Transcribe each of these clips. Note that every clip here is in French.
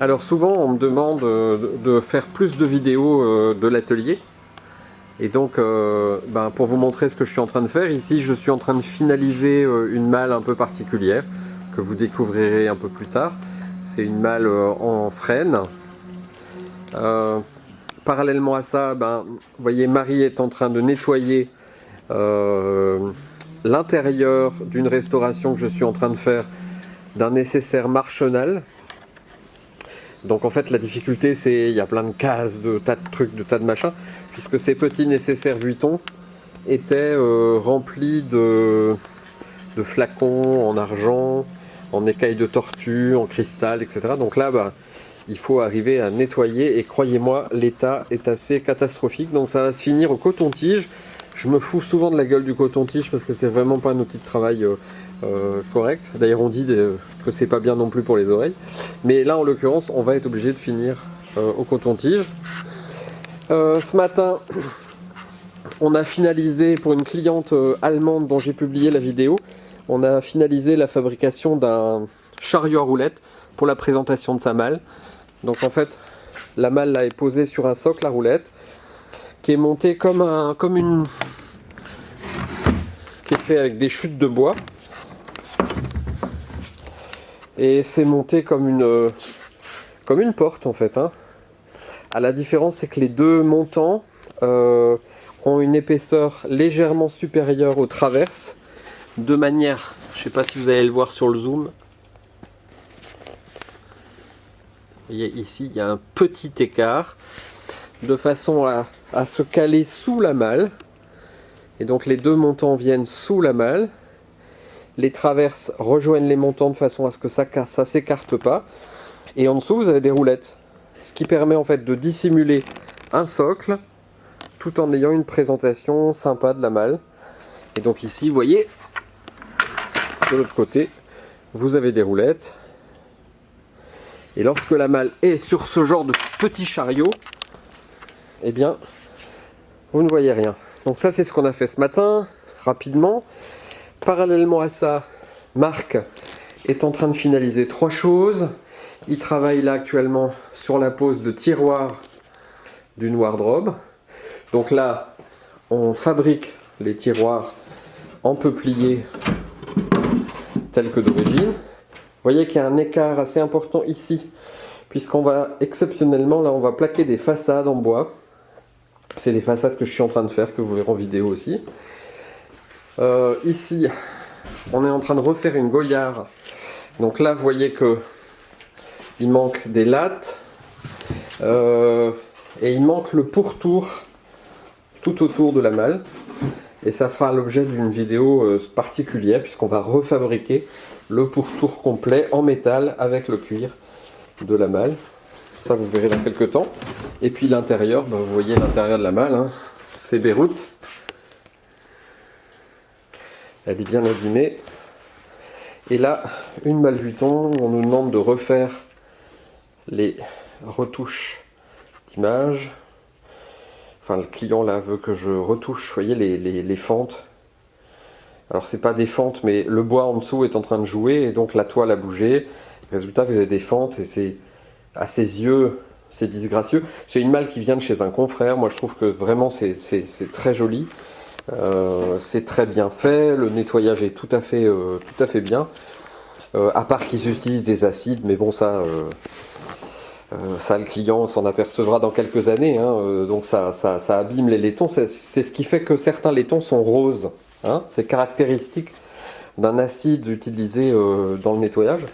Alors souvent on me demande de faire plus de vidéos de l'atelier. Et donc pour vous montrer ce que je suis en train de faire, ici je suis en train de finaliser une malle un peu particulière que vous découvrirez un peu plus tard. C'est une malle en frêne. Parallèlement à ça, vous voyez, Marie est en train de nettoyer l'intérieur d'une restauration que je suis en train de faire d'un nécessaire Marchenal. Donc en fait la difficulté c'est il y a plein de cases, de tas de trucs, de tas de machins, puisque ces petits nécessaires Vuitton étaient remplis de flacons en argent, en écailles de tortue, en cristal, etc. Donc là il faut arriver à nettoyer et croyez-moi l'état est assez catastrophique. Donc ça va se finir au coton-tige. Je me fous souvent de la gueule du coton-tige parce que c'est vraiment pas un outil de travail correct. D'ailleurs on dit que c'est pas bien non plus pour les oreilles. Mais là en l'occurrence on va être obligé de finir au coton-tige. Ce matin on a finalisé pour une cliente allemande dont j'ai publié la vidéo. On a finalisé la fabrication d'un chariot à roulettes pour la présentation de sa malle. Donc en fait la malle là est posée sur un socle à roulettes qui est monté qui est fait avec des chutes de bois. Et c'est monté comme une porte en fait. À la différence c'est que les deux montants ont une épaisseur légèrement supérieure aux traverses, de manière, je ne sais pas si vous allez le voir sur le zoom. Vous voyez ici il y a un petit écart, de façon à se caler sous la malle. Et donc les deux montants viennent sous la malle. Les traverses rejoignent les montants de façon à ce que ça s'écarte pas. Et en dessous vous avez des roulettes. Ce qui permet en fait de dissimuler un socle tout en ayant une présentation sympa de la malle. Et donc ici vous voyez, de l'autre côté, vous avez des roulettes. Et lorsque la malle est sur ce genre de petit chariot, eh bien, vous ne voyez rien. Donc ça, c'est ce qu'on a fait ce matin, rapidement. Parallèlement à ça, Marc est en train de finaliser 3 choses. Il travaille là actuellement sur la pose de tiroirs d'une wardrobe. Donc là, on fabrique les tiroirs en peuplier tels que d'origine. Vous voyez qu'il y a un écart assez important ici, puisqu'on va exceptionnellement, là on va plaquer des façades en bois. C'est des façades que je suis en train de faire, que vous verrez en vidéo aussi. Ici, on est en train de refaire une goyard. Donc là, vous voyez que il manque des lattes et il manque le pourtour tout autour de la malle. Et ça fera l'objet d'une vidéo particulière, puisqu'on va refabriquer le pourtour complet en métal avec le cuir de la malle. Ça vous verrez dans quelques temps. Et puis l'intérieur, vous voyez l'intérieur de la malle, c'est Beyrouth. Elle est bien abîmée. Et là, une malle Vuitton, on nous demande de refaire les retouches d'image. Enfin, le client là veut que je retouche, vous voyez, les fentes. Alors c'est pas des fentes, mais le bois en dessous est en train de jouer et donc la toile a bougé. Résultat, vous avez des fentes et c'est à ses yeux, c'est disgracieux. C'est une malle qui vient de chez un confrère. Moi, je trouve que vraiment c'est très joli. C'est très bien fait. Le nettoyage est tout à fait bien. À part qu'ils utilisent des acides, mais bon ça le client s'en apercevra dans quelques années. Donc ça abîme les laitons. C'est ce qui fait que certains laitons sont roses. C'est caractéristique d'un acide utilisé dans le nettoyage.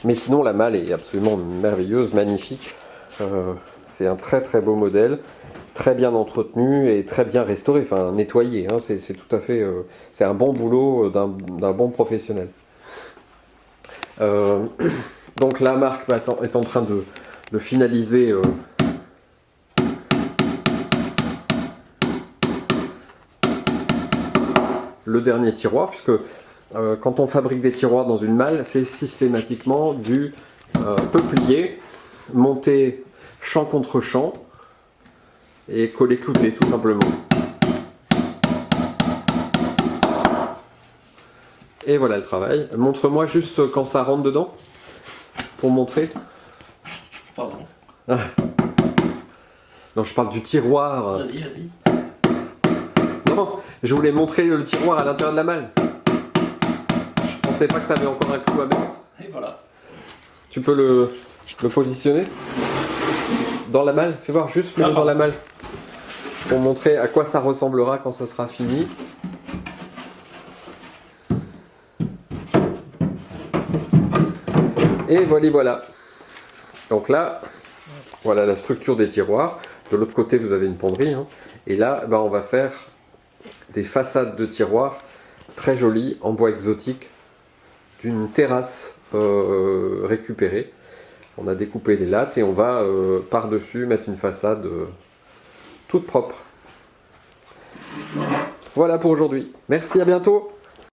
Mais sinon la malle est absolument merveilleuse, magnifique. C'est un très très beau modèle, très bien entretenu et très bien restauré, enfin nettoyé. C'est tout à fait, c'est un bon boulot d'un bon professionnel. Donc là, Marc est en train de finaliser le dernier tiroir, puisque quand on fabrique des tiroirs dans une malle, c'est systématiquement du peuplier monté champ contre champ et collé clouté tout simplement. Et voilà le travail. Montre-moi juste quand ça rentre dedans pour montrer. Pardon. Non, je parle du tiroir. Vas-y, vas-y. Non, je voulais montrer le tiroir à l'intérieur de la malle. Je pensais pas que tu avais encore un clou à mettre. Et voilà. Tu peux le positionner dans la malle. Fais voir juste dans la malle. Pour montrer à quoi ça ressemblera quand ça sera fini. Et voilà. Donc là, voilà la structure des tiroirs. De l'autre côté, vous avez une ponderie. Hein. Et là, ben, on va faire des façades de tiroirs très jolies en bois exotique d'une terrasse récupérée. On a découpé les lattes et on va par-dessus mettre une façade toute propre. Voilà pour aujourd'hui. Merci, à bientôt.